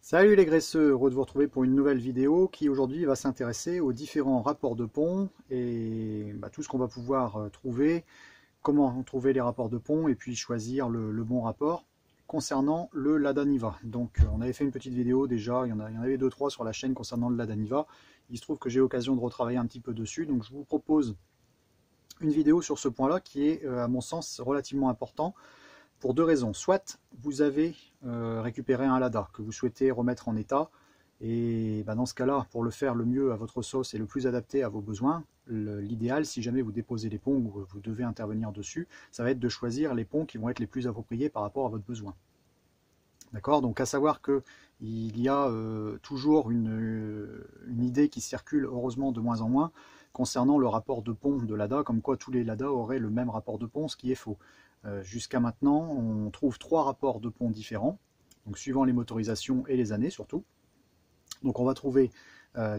Salut les graisseux, heureux de vous retrouver pour une nouvelle vidéo qui aujourd'hui va s'intéresser aux différents rapports de pont et tout ce qu'on va pouvoir trouver, comment trouver les rapports de pont et puis choisir le bon rapport concernant le Lada Niva. Donc on avait fait une petite vidéo déjà, il y en avait 2-3 sur la chaîne concernant le Lada Niva. Il se trouve que j'ai l'occasion de retravailler un petit peu dessus, donc je vous propose une vidéo sur ce point-là qui est à mon sens relativement important. Pour deux raisons. Soit vous avez récupéré un Lada que vous souhaitez remettre en état, et dans ce cas-là, pour le faire le mieux à votre sauce et le plus adapté à vos besoins, l'idéal, si jamais vous déposez les ponts ou vous devez intervenir dessus, ça va être de choisir les ponts qui vont être les plus appropriés par rapport à votre besoin. D'accord? Donc à savoir qu'il y a toujours une idée qui circule, heureusement de moins en moins, concernant le rapport de pont de Lada, comme quoi tous les Lada auraient le même rapport de pont, ce qui est faux. Jusqu'à maintenant, on trouve 3 rapports de pont différents, donc suivant les motorisations et les années surtout. Donc on va trouver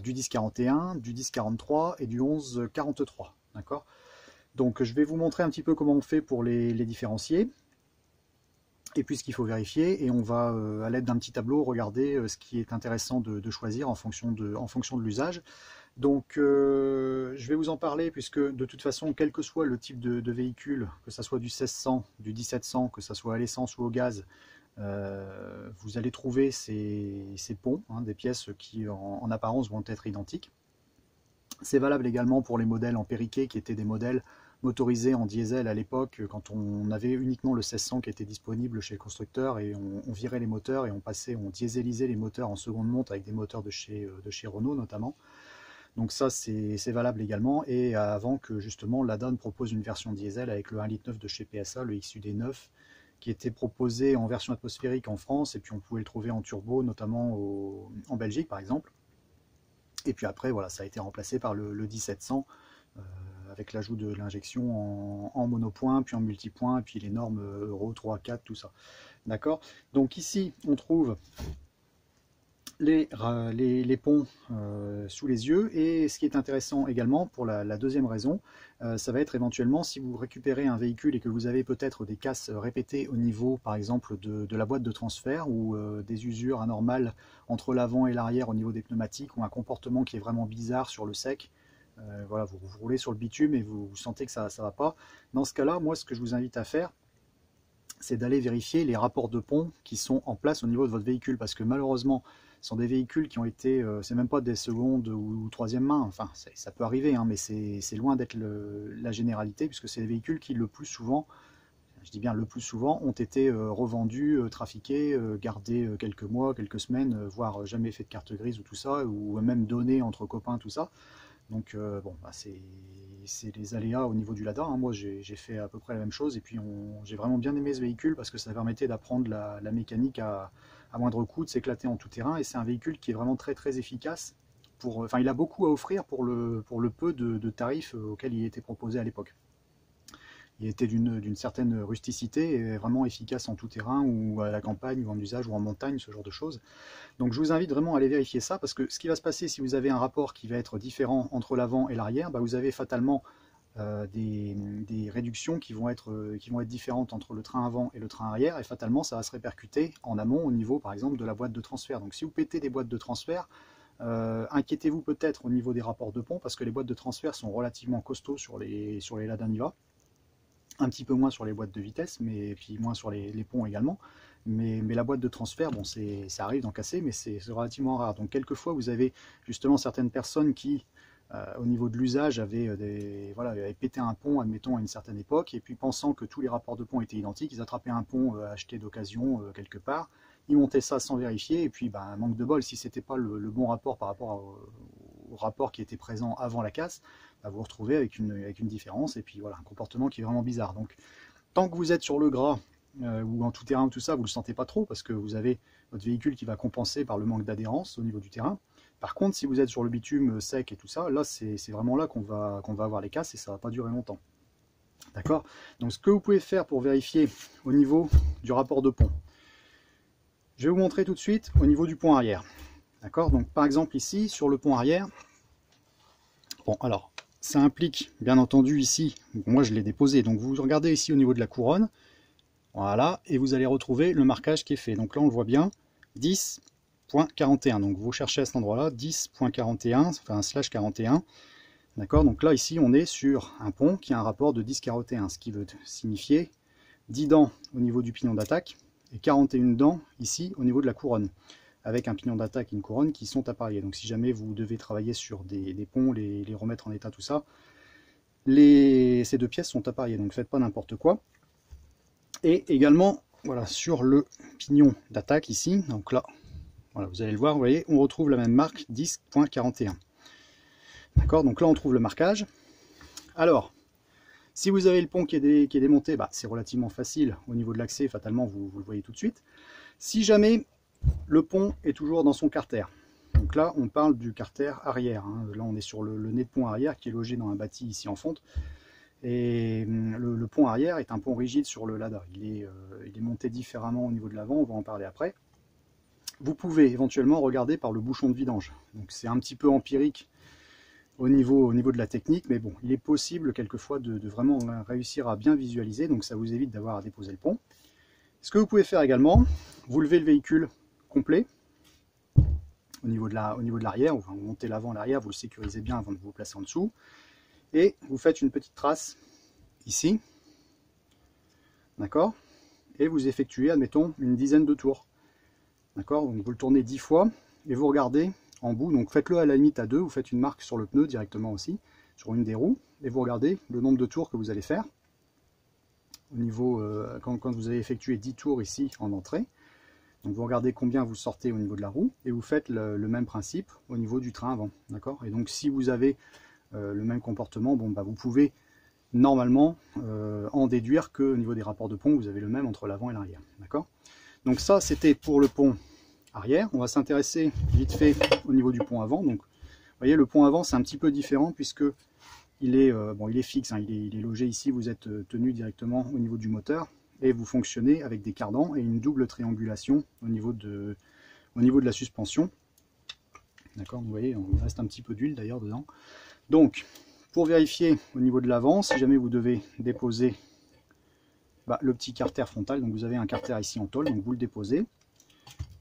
du 1041, du 1043 et du 1143. D'accord? Donc je vais vous montrer un petit peu comment on fait pour les différencier, et puis ce qu'il faut vérifier, et on va à l'aide d'un petit tableau regarder ce qui est intéressant de choisir en fonction de l'usage. Donc je vais vous en parler puisque de toute façon, quel que soit le type de véhicule, que ce soit du 1600, du 1700, que ce soit à l'essence ou au gaz, vous allez trouver ces ponts, des pièces qui en apparence vont être identiques. C'est valable également pour les modèles en Periquet qui étaient des modèles motorisés en diesel à l'époque, quand on avait uniquement le 1600 qui était disponible chez le constructeur, et on virait les moteurs et on dieselisait les moteurs en seconde monte avec des moteurs de chez Renault notamment. Donc ça c'est valable également, et avant que justement Lada ne propose une version diesel avec le 1,9 litre de chez PSA, le XUD9, qui était proposé en version atmosphérique en France, et puis on pouvait le trouver en turbo, notamment en Belgique par exemple. Et puis après voilà, ça a été remplacé par le 1700, avec l'ajout de l'injection en monopoint, puis en multipoint, et puis les normes Euro 3, 4, tout ça. D'accord? Donc ici on trouve les ponts sous les yeux, et ce qui est intéressant également pour la deuxième raison, ça va être éventuellement si vous récupérez un véhicule et que vous avez peut-être des casses répétées au niveau par exemple de la boîte de transfert, ou des usures anormales entre l'avant et l'arrière au niveau des pneumatiques, ou un comportement qui est vraiment bizarre sur le sec. Voilà, vous roulez sur le bitume et vous sentez que ça ne va pas. Dans ce cas-là, moi ce que je vous invite à faire, c'est d'aller vérifier les rapports de pont qui sont en place au niveau de votre véhicule, parce que malheureusement ce sont des véhicules qui ont été, c'est même pas des secondes ou troisième main, enfin ça peut arriver, mais c'est loin d'être la généralité, puisque c'est des véhicules qui le plus souvent, je dis bien le plus souvent, ont été revendus, trafiqués, gardés quelques mois, quelques semaines, voire jamais fait de carte grise ou tout ça, ou même donnés entre copains, tout ça. Donc bon, c'est les aléas au niveau du Lada, Moi j'ai fait à peu près la même chose, et puis j'ai vraiment bien aimé ce véhicule parce que ça permettait d'apprendre la mécanique à moindre coût, de s'éclater en tout terrain, et c'est un véhicule qui est vraiment très très efficace. Enfin, il a beaucoup à offrir pour le peu de tarifs auxquels il était proposé à l'époque. Il était d'une certaine rusticité et vraiment efficace en tout terrain, ou à la campagne, ou en usage, ou en montagne, ce genre de choses. Donc je vous invite vraiment à aller vérifier ça, parce que ce qui va se passer si vous avez un rapport qui va être différent entre l'avant et l'arrière, vous avez fatalement des réductions qui vont être différentes entre le train avant et le train arrière, et fatalement ça va se répercuter en amont au niveau par exemple de la boîte de transfert. Donc si vous pétez des boîtes de transfert, inquiétez-vous peut-être au niveau des rapports de pont, parce que les boîtes de transfert sont relativement costauds sur les Lada Niva. Un petit peu moins sur les boîtes de vitesse, mais puis moins sur les ponts également. Mais la boîte de transfert, bon, ça arrive d'en casser, mais c'est relativement rare. Donc quelquefois, vous avez justement certaines personnes qui, au niveau de l'usage, avaient pété un pont, admettons, à une certaine époque, et puis pensant que tous les rapports de pont étaient identiques, ils attrapaient un pont acheté d'occasion quelque part, ils montaient ça sans vérifier, et puis manque de bol, si c'était pas le bon rapport par rapport au rapport qui était présent avant la casse, vous vous retrouvez avec une différence, et puis voilà, un comportement qui est vraiment bizarre. Donc tant que vous êtes sur le gras, ou en tout terrain, tout ça, vous ne le sentez pas trop, parce que vous avez votre véhicule qui va compenser par le manque d'adhérence au niveau du terrain. Par contre, si vous êtes sur le bitume sec et tout ça, là c'est vraiment là qu'on va avoir les casses, et ça ne va pas durer longtemps. D'accord? Donc ce que vous pouvez faire pour vérifier au niveau du rapport de pont, je vais vous montrer tout de suite au niveau du pont arrière. D'accord? Donc par exemple ici, sur le pont arrière, bon alors, ça implique bien entendu ici, moi je l'ai déposé, donc vous regardez ici au niveau de la couronne, voilà, et vous allez retrouver le marquage qui est fait. Donc là on le voit bien, 10, 10.41. Donc vous cherchez à cet endroit-là 10.41, enfin /41. D'accord, donc là ici on est sur un pont qui a un rapport de 10,41, ce qui veut signifier 10 dents au niveau du pignon d'attaque et 41 dents ici au niveau de la couronne, avec un pignon d'attaque et une couronne qui sont appareillés. Donc si jamais vous devez travailler sur des ponts, les remettre en état, tout ça, ces deux pièces sont appareillées, donc faites pas n'importe quoi. Et également, voilà, sur le pignon d'attaque ici, donc là, voilà, vous allez le voir, vous voyez, on retrouve la même marque 10.41. D'accord, donc là on trouve le marquage. Alors, si vous avez le pont qui est démonté, bah, c'est relativement facile au niveau de l'accès, fatalement vous le voyez tout de suite. Si jamais le pont est toujours dans son carter, donc là on parle du carter arrière, hein. Là on est sur le nez de pont arrière qui est logé dans un bâti ici en fonte. Et le pont arrière est un pont rigide sur le Lada, il est monté différemment au niveau de l'avant, on va en parler après. Vous pouvez éventuellement regarder par le bouchon de vidange, donc c'est un petit peu empirique au niveau de la technique, mais bon, il est possible quelquefois de vraiment réussir à bien visualiser, donc ça vous évite d'avoir à déposer le pont. Ce que vous pouvez faire également, vous levez le véhicule complet au niveau de l'arrière, vous montez l'avant et l'arrière, vous le sécurisez bien avant de vous placer en dessous, et vous faites une petite trace ici, d'accord, et vous effectuez, admettons, une dizaine de tours, d'accord, donc vous le tournez 10 fois, et vous regardez en bout, donc faites-le à la limite à 2, vous faites une marque sur le pneu directement aussi, sur une des roues, et vous regardez le nombre de tours que vous allez faire, au niveau, quand vous avez effectué 10 tours ici en entrée, donc vous regardez combien vous sortez au niveau de la roue, et vous faites le même principe au niveau du train avant, d'accord, et donc si vous avez le même comportement, bon, bah, vous pouvez normalement en déduire qu'au niveau des rapports de pont, vous avez le même entre l'avant et l'arrière, d'accord. Donc ça c'était pour le pont arrière. On va s'intéresser vite fait au niveau du pont avant. Donc, vous voyez, le pont avant, c'est un petit peu différent puisque il est fixe, hein, il est logé ici. Vous êtes tenu directement au niveau du moteur et vous fonctionnez avec des cardans et une double triangulation au niveau de la suspension. D'accord, vous voyez, il reste un petit peu d'huile d'ailleurs dedans. Donc, pour vérifier au niveau de l'avant, si jamais vous devez déposer le petit carter frontal, donc vous avez un carter ici en tôle, donc vous le déposez.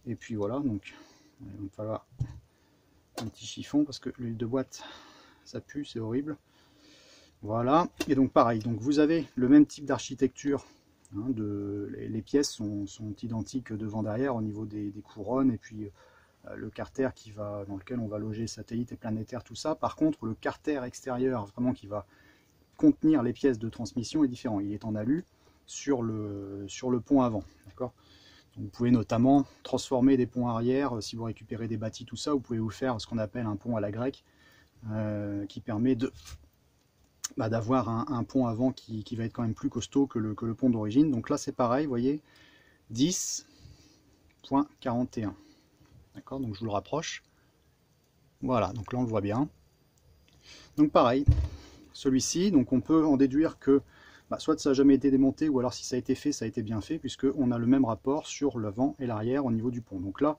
Et puis voilà, donc il va me falloir un petit chiffon parce que l'huile de boîte ça pue, c'est horrible. Voilà, et donc pareil, donc vous avez le même type d'architecture, hein, les pièces sont identiques devant derrière au niveau des couronnes, et puis le carter dans lequel on va loger satellite et planétaire, tout ça. Par contre, le carter extérieur, vraiment qui va contenir les pièces de transmission, est différent. Il est en alu sur le pont avant, d'accord. Vous pouvez notamment transformer des ponts arrière, si vous récupérez des bâtis, tout ça, vous pouvez vous faire ce qu'on appelle un pont à la grecque, qui permet d'avoir un pont avant qui va être quand même plus costaud que le pont d'origine. Donc là c'est pareil, vous voyez, 10.41. D'accord, donc je vous le rapproche. Voilà, donc là on le voit bien. Donc pareil, celui-ci, donc on peut en déduire que soit ça n'a jamais été démonté, ou alors si ça a été fait, ça a été bien fait, puisqu'on a le même rapport sur l'avant et l'arrière au niveau du pont. Donc là,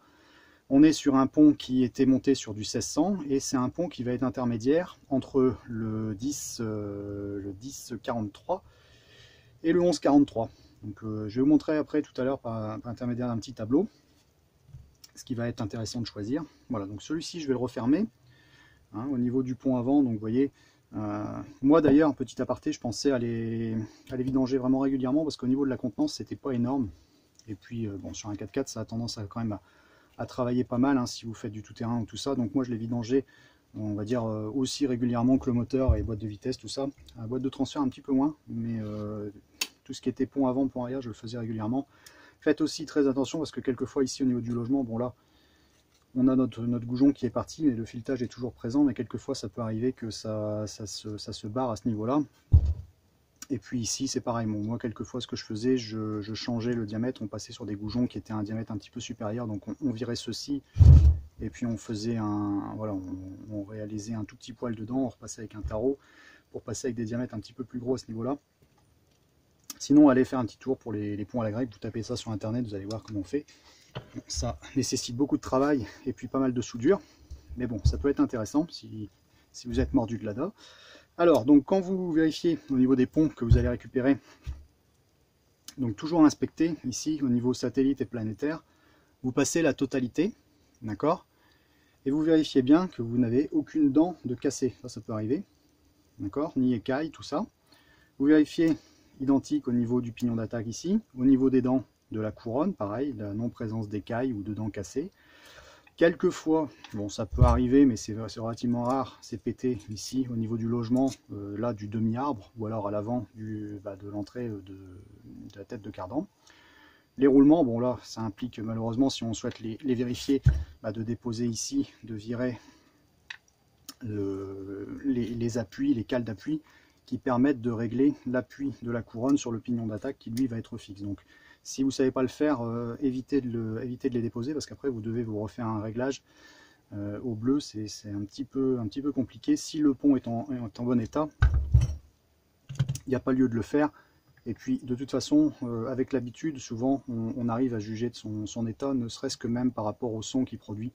on est sur un pont qui était monté sur du 1600, et c'est un pont qui va être intermédiaire entre le 1043 et le 1143. Donc je vais vous montrer après tout à l'heure par intermédiaire d'un petit tableau, ce qui va être intéressant de choisir. Voilà, donc celui-ci je vais le refermer, hein, au niveau du pont avant, donc vous voyez. Moi d'ailleurs, petit aparté, je pensais à les vidanger vraiment régulièrement parce qu'au niveau de la contenance c'était pas énorme, et puis bon, sur un 4x4 ça a tendance quand même à travailler pas mal, hein, si vous faites du tout-terrain ou tout ça. Donc moi je l'ai vidangé, on va dire, aussi régulièrement que le moteur et boîte de vitesse, tout ça. La boîte de transfert un petit peu moins, mais tout ce qui était pont avant, pont arrière, je le faisais régulièrement. Faites aussi très attention parce que quelquefois ici au niveau du logement, bon là on a notre goujon qui est parti, mais le filetage est toujours présent, mais quelquefois ça peut arriver que ça se barre à ce niveau-là. Et puis ici c'est pareil, bon, moi quelquefois ce que je faisais, je changeais le diamètre, on passait sur des goujons qui étaient un diamètre un petit peu supérieur, donc on virait ceci, et puis on faisait on réalisait un tout petit poil dedans, on repassait avec un tarot, pour passer avec des diamètres un petit peu plus gros à ce niveau-là. Sinon allez faire un petit tour pour les ponts à la grecque, vous tapez ça sur internet, vous allez voir comment on fait. Bon, ça nécessite beaucoup de travail et puis pas mal de soudure, mais bon, ça peut être intéressant si vous êtes mordu de Lada. Alors, donc quand vous vérifiez au niveau des ponts que vous allez récupérer, donc toujours inspecter ici au niveau satellite et planétaire, vous passez la totalité, d'accord? Et vous vérifiez bien que vous n'avez aucune dent de cassée, ça peut arriver, d'accord? Ni écaille, tout ça. Vous vérifiez identique au niveau du pignon d'attaque ici, au niveau des dents de la couronne, pareil, la non-présence d'écailles ou de dents cassées. Quelquefois, bon ça peut arriver, mais c'est relativement rare, c'est pété ici au niveau du logement, là du demi-arbre, ou alors à l'avant de l'entrée de la tête de cardan. Les roulements, bon là, ça implique malheureusement, si on souhaite les vérifier, de déposer ici, de virer les appuis, les cales d'appui, qui permettent de régler l'appui de la couronne sur le pignon d'attaque qui lui va être fixe. Donc si vous ne savez pas le faire, évitez de les déposer parce qu'après vous devez vous refaire un réglage. Au bleu c'est un petit peu compliqué. Si le pont est en bon état, il n'y a pas lieu de le faire. Et puis de toute façon, avec l'habitude, souvent on arrive à juger de son état, ne serait-ce que même par rapport au son qu'il produit.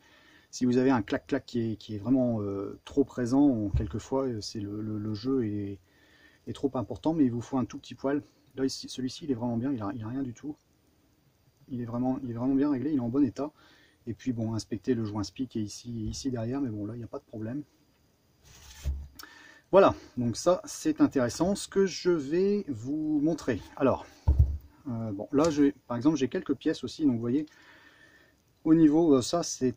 Si vous avez un clac-clac qui est vraiment trop présent, quelquefois le jeu est trop important, mais il vous faut un tout petit poil. Là, celui-ci, il est vraiment bien, il a rien du tout. Il est vraiment bien réglé, il est en bon état. Et puis bon, inspectez le joint SPI qui est ici derrière, mais bon là, il n'y a pas de problème. Voilà, donc ça, c'est intéressant, ce que je vais vous montrer. Alors, bon, là, par exemple, j'ai quelques pièces aussi, donc vous voyez, au niveau, ça, c'est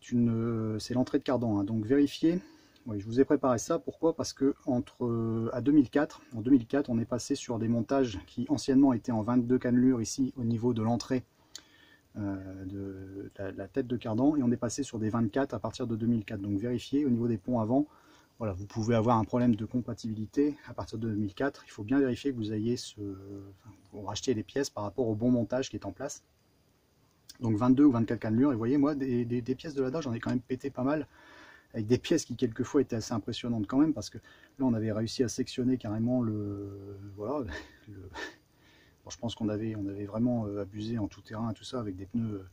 l'entrée de cardan, hein, donc vérifiez. Oui, je vous ai préparé ça, pourquoi? Parce que en 2004, on est passé sur des montages qui anciennement étaient en 22 cannelures ici au niveau de l'entrée de la tête de cardan, et on est passé sur des 24 à partir de 2004. Donc vérifiez au niveau des ponts avant, voilà, vous pouvez avoir un problème de compatibilité à partir de 2004. Il faut bien vérifier que vous ayez vous rachetez des pièces par rapport au bon montage qui est en place. Donc 22 ou 24 cannelures, et vous voyez, moi, des pièces de Lada, j'en ai quand même pété pas mal, avec des pièces qui quelquefois étaient assez impressionnantes quand même, parce que là on avait réussi à sectionner carrément bon, je pense qu'on avait vraiment abusé en tout terrain et tout ça, avec des pneus,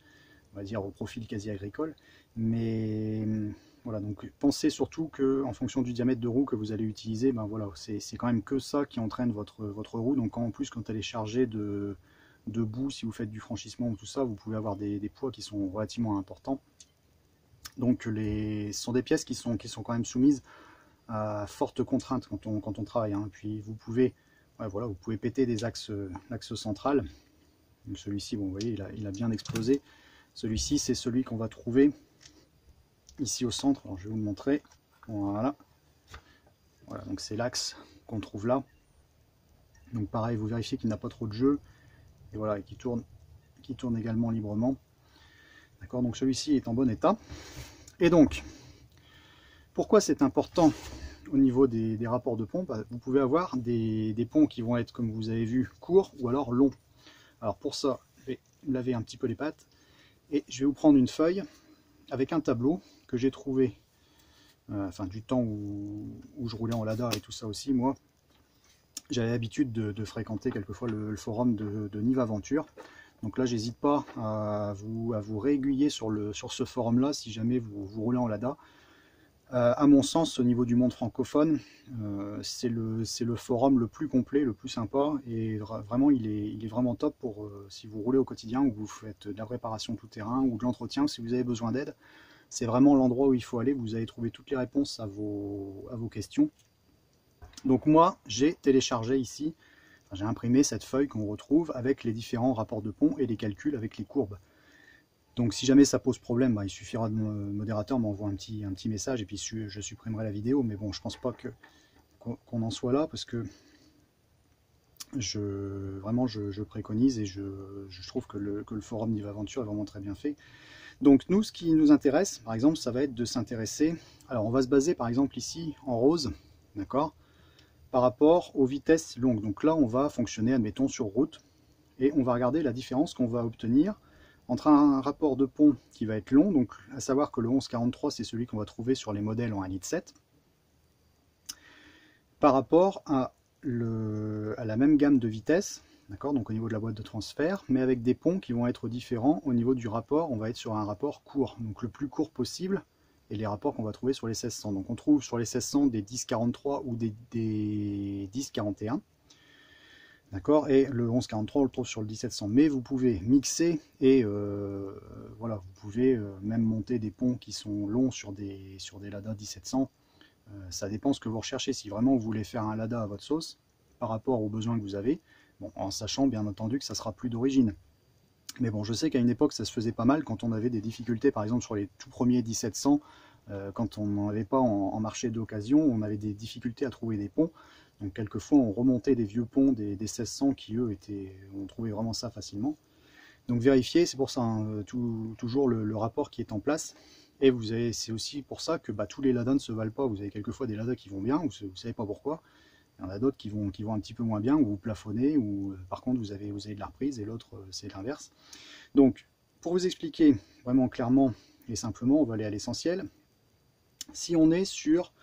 on va dire, au profil quasi agricole. Mais voilà, donc pensez surtout que en fonction du diamètre de roue que vous allez utiliser, ben voilà, c'est quand même que ça qui entraîne votre roue. Donc en plus, quand elle est chargée de boue, si vous faites du franchissement ou tout ça, vous pouvez avoir des poids qui sont relativement importants. Donc ce sont des pièces qui sont quand même soumises à fortes contraintes quand on travaille, hein. Puis vous pouvez, ouais, voilà, vous pouvez péter l'axe central. Donc celui-ci, bon, vous voyez, il a bien explosé. Celui-ci, c'est celui qu'on va trouver ici au centre. Alors je vais vous le montrer. Voilà. Voilà, donc c'est l'axe qu'on trouve là. Donc pareil, vous vérifiez qu'il n'a pas trop de jeu. Et voilà, et qui tourne également librement. D'accord, donc celui-ci est en bon état. Et donc, pourquoi c'est important au niveau des rapports de pont? Vous pouvez avoir des ponts qui vont être, comme vous avez vu, courts ou alors longs. Alors pour ça, je vais laver un petit peu les pattes et je vais vous prendre une feuille avec un tableau que j'ai trouvé, enfin du temps où je roulais en Lada et tout ça aussi. Moi, j'avais l'habitude de fréquenter quelquefois le forum de Nive Aventure. Donc là, j'hésite pas à vous réaiguiller sur ce forum-là si jamais vous roulez en Lada. À mon sens, au niveau du monde francophone, c'est le forum le plus complet, le plus sympa, et vraiment, il est vraiment top pour si vous roulez au quotidien ou vous faites de la préparation tout terrain ou de l'entretien, si vous avez besoin d'aide. C'est vraiment l'endroit où il faut aller, vous allez trouver toutes les réponses à vos questions. Donc moi, j'ai téléchargé ici, j'ai imprimé cette feuille qu'on retrouve avec les différents rapports de pont et les calculs avec les courbes. Donc si jamais ça pose problème, il suffira de le modérateur m'envoie un petit message et puis je supprimerai la vidéo. Mais bon, je pense pas qu'on en soit là, parce que vraiment je préconise et je trouve que le forum Nive Aventure est vraiment très bien fait. Donc nous, ce qui nous intéresse, par exemple, ça va être de s'intéresser. Alors on va se baser par exemple ici en rose, d'accord, par rapport aux vitesses longues. Donc là, on va fonctionner, admettons, sur route, et on va regarder la différence qu'on va obtenir entre un rapport de pont qui va être long, donc à savoir que le 1143, c'est celui qu'on va trouver sur les modèles en 1,7 litre, par rapport à la même gamme de vitesse, d'accord, donc au niveau de la boîte de transfert, mais avec des ponts qui vont être différents. Au niveau du rapport, on va être sur un rapport court, donc le plus court possible, et les rapports qu'on va trouver sur les 1600. Donc on trouve sur les 1600 des 1043 ou des 1041. D'accord, et le 1143 on le trouve sur le 1700, mais vous pouvez mixer et voilà, vous pouvez même monter des ponts qui sont longs sur des Lada 1700. Ça dépend ce que vous recherchez. Si vraiment vous voulez faire un Lada à votre sauce par rapport aux besoins que vous avez, bon, en sachant bien entendu que ça sera plus d'origine. Mais bon, je sais qu'à une époque ça se faisait pas mal quand on avait des difficultés, par exemple sur les tout premiers 1700, quand on n'en avait pas en marché d'occasion, on avait des difficultés à trouver des ponts. Donc quelquefois on remontait des vieux ponts des 1600 qui eux on trouvait vraiment ça facilement. Donc vérifiez, c'est pour ça hein, toujours le rapport qui est en place. Et c'est aussi pour ça que tous les Lada ne se valent pas. Vous avez quelquefois des Lada qui vont bien, vous ne savez pas pourquoi. Il y en a d'autres qui vont un petit peu moins bien, ou vous plafonnez, ou par contre vous avez de la reprise, et l'autre c'est l'inverse. Donc pour vous expliquer vraiment clairement et simplement, on va aller à l'essentiel. Si on est sur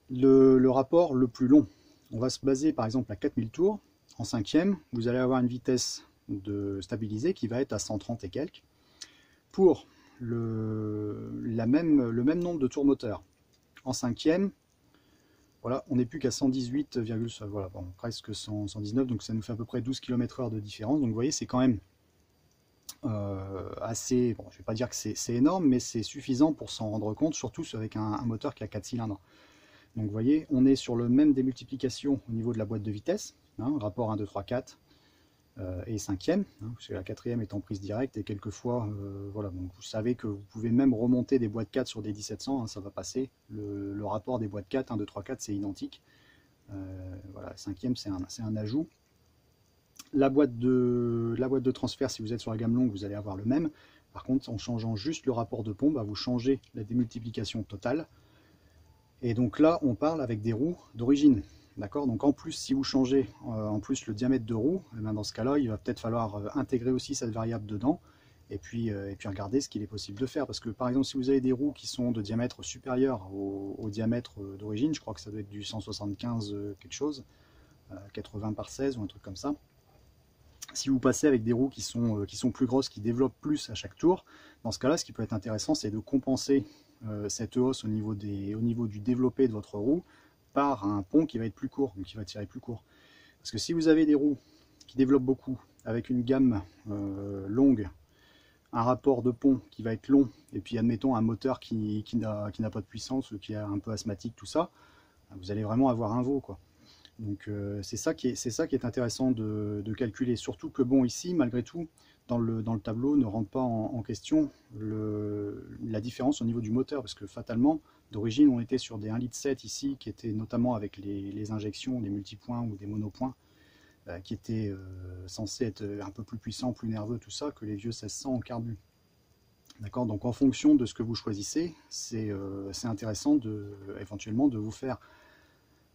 le rapport le plus long, on va se baser par exemple à 4000 tours. En cinquième, vous allez avoir une vitesse de stabilisée qui va être à 130 et quelques. Pour le même nombre de tours moteur, en cinquième, voilà, on n'est plus qu'à 118, voilà, bon, presque 119, donc ça nous fait à peu près 12 km/h de différence. Donc vous voyez, c'est quand même assez, bon, je ne vais pas dire que c'est énorme, mais c'est suffisant pour s'en rendre compte, surtout avec un moteur qui a 4 cylindres. Donc vous voyez, on est sur le même démultiplication au niveau de la boîte de vitesse, hein, rapport 1, 2, 3, 4 et cinquième, hein, parce que la quatrième est en prise directe, et quelquefois, voilà, donc vous savez que vous pouvez même remonter des boîtes 4 sur des 1700, hein, ça va passer, le rapport des boîtes 4, 1, 2, 3, 4, c'est identique, voilà, la cinquième c'est un ajout. La boîte de transfert, si vous êtes sur la gamme longue, vous allez avoir le même. Par contre, en changeant juste le rapport de pont, vous changez la démultiplication totale. Et donc là, on parle avec des roues d'origine. D'accord. Donc en plus, si vous changez en plus le diamètre de roue, dans ce cas-là, il va peut-être falloir intégrer aussi cette variable dedans. Et puis regarder ce qu'il est possible de faire. Parce que par exemple, si vous avez des roues qui sont de diamètre supérieur au diamètre d'origine, je crois que ça doit être du 175 quelque chose, 80 par 16 ou un truc comme ça. Si vous passez avec des roues qui sont plus grosses, qui développent plus à chaque tour, dans ce cas-là, ce qui peut être intéressant, c'est de compenser cette hausse au niveau du développé de votre roue par un pont qui va être plus court, donc qui va tirer plus court. Parce que si vous avez des roues qui développent beaucoup, avec une gamme longue, un rapport de pont qui va être long, et puis admettons un moteur qui n'a pas de puissance, ou qui est un peu asthmatique, tout ça, vous allez vraiment avoir un veau, quoi. Donc c'est ça qui est intéressant de calculer, surtout que bon, ici malgré tout dans le tableau ne rentre pas en question la différence au niveau du moteur, parce que fatalement d'origine on était sur des 1,7 litre ici, qui étaient notamment avec les injections, des multipoints ou des monopoints, qui étaient censés être un peu plus puissants, plus nerveux, tout ça, que les vieux 1600 en carbu. D'accord, donc en fonction de ce que vous choisissez, c'est intéressant éventuellement de vous faire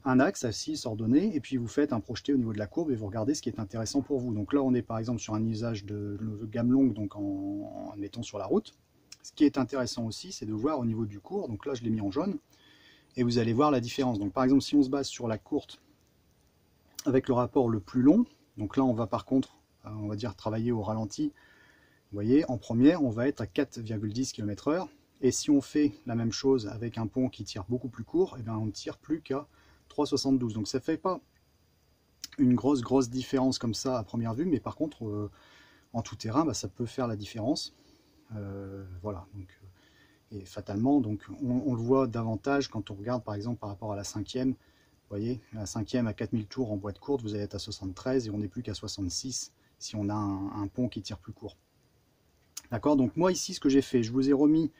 un axe à 6 ordonné, et puis vous faites un projeté au niveau de la courbe et vous regardez ce qui est intéressant pour vous. Donc là on est par exemple sur un usage de gamme longue, donc en étant sur la route. Ce qui est intéressant aussi, c'est de voir au niveau du court, donc là je l'ai mis en jaune, et vous allez voir la différence. Donc par exemple si on se base sur la courte avec le rapport le plus long, donc là on va par contre, on va dire travailler au ralenti, vous voyez, en première on va être à 4,10 km/h, et si on fait la même chose avec un pont qui tire beaucoup plus court, et bien on ne tire plus qu'à 3,72. Donc ça fait pas une grosse différence comme ça à première vue, mais par contre en tout terrain ça peut faire la différence. Voilà, donc et fatalement donc on le voit davantage quand on regarde par exemple par rapport à la cinquième. Vous voyez, la cinquième à 4000 tours en boîte courte, vous allez être à 73 et on n'est plus qu'à 66 si on a un pont qui tire plus court. D'accord, donc moi ici ce que j'ai fait, je vous ai remis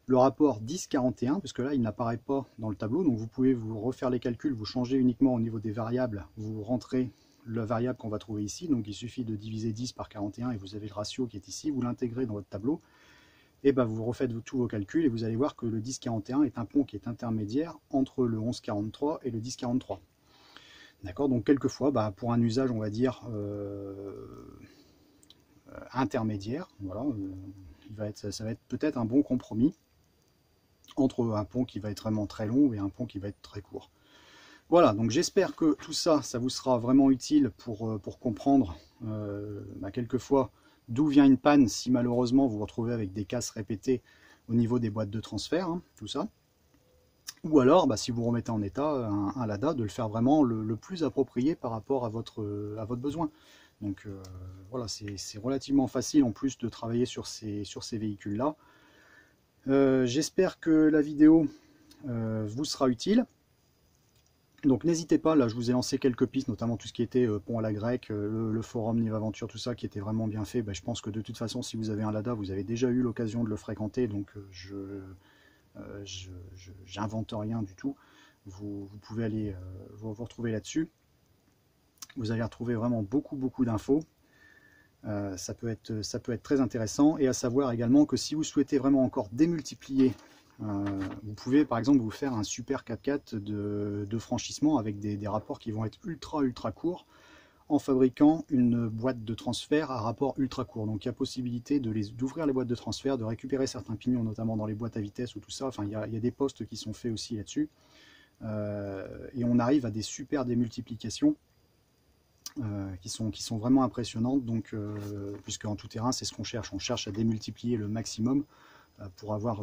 le rapport 10-41, parce que là il n'apparaît pas dans le tableau, donc vous pouvez vous refaire les calculs, vous changez uniquement au niveau des variables, vous rentrez la variable qu'on va trouver ici, donc il suffit de diviser 10 par 41 et vous avez le ratio qui est ici, vous l'intégrez dans votre tableau, et vous refaites tous vos calculs et vous allez voir que le 10-41 est un pont qui est intermédiaire entre le 11-43 et le 10-43. D'accord, donc quelquefois, pour un usage on va dire intermédiaire, voilà, ça va être peut-être un bon compromis entre un pont qui va être vraiment très long et un pont qui va être très court. Voilà, donc j'espère que tout ça, ça vous sera vraiment utile pour comprendre quelquefois d'où vient une panne si malheureusement vous vous retrouvez avec des casses répétées au niveau des boîtes de transfert, hein, tout ça. Ou alors, si vous remettez en état un Lada, de le faire vraiment le plus approprié par rapport à votre besoin. Donc voilà, c'est relativement facile en plus de travailler sur ces véhicules-là. J'espère que la vidéo vous sera utile. Donc n'hésitez pas, là je vous ai lancé quelques pistes, notamment tout ce qui était pont à la grecque, le forum Nive Aventure, tout ça qui était vraiment bien fait. Je pense que de toute façon, si vous avez un Lada, vous avez déjà eu l'occasion de le fréquenter, donc j'invente rien du tout. Vous pouvez aller vous retrouver là-dessus. Vous allez retrouver vraiment beaucoup d'infos. Ça peut être très intéressant. Et à savoir également que si vous souhaitez vraiment encore démultiplier, vous pouvez par exemple vous faire un super 4x4 de franchissement avec des rapports qui vont être ultra courts, en fabriquant une boîte de transfert à rapport ultra court. Donc il y a possibilité d'ouvrir les boîtes de transfert, de récupérer certains pignons, notamment dans les boîtes à vitesse ou tout ça. Enfin, il y a des postes qui sont faits aussi là-dessus. Et on arrive à des super démultiplications qui sont vraiment impressionnantes. Donc, puisque en tout terrain, c'est ce qu'on cherche à démultiplier le maximum pour avoir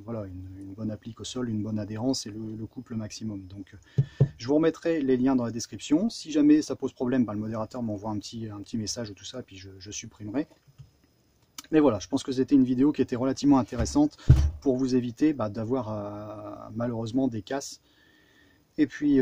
voilà, une bonne applique au sol, une bonne adhérence et le couple maximum. Donc je vous remettrai les liens dans la description. Si jamais ça pose problème, le modérateur m'envoie un petit message ou tout ça, puis je supprimerai. Mais voilà, je pense que c'était une vidéo qui était relativement intéressante pour vous éviter d'avoir malheureusement des casses. Et puis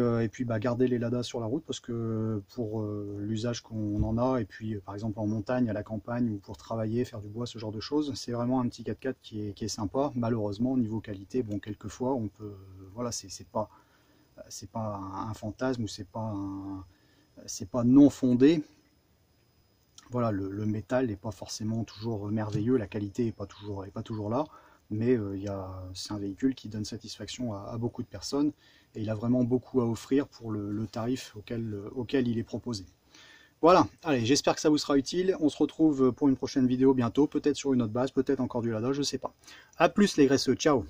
garder les Lada sur la route, parce que pour l'usage qu'on en a, et puis par exemple en montagne, à la campagne, ou pour travailler, faire du bois, ce genre de choses, c'est vraiment un petit 4x4 qui est sympa. Malheureusement, niveau qualité, bon, quelquefois, on peut, voilà, c'est pas un fantasme, ou c'est pas non fondé. Voilà, le métal n'est pas forcément toujours merveilleux, la qualité n'est pas toujours là, mais c'est un véhicule qui donne satisfaction à beaucoup de personnes, et il a vraiment beaucoup à offrir pour le tarif auquel il est proposé. Voilà, allez, j'espère que ça vous sera utile. On se retrouve pour une prochaine vidéo bientôt, peut-être sur une autre base, peut-être encore du Lada, je sais pas. A plus les graisseux, ciao!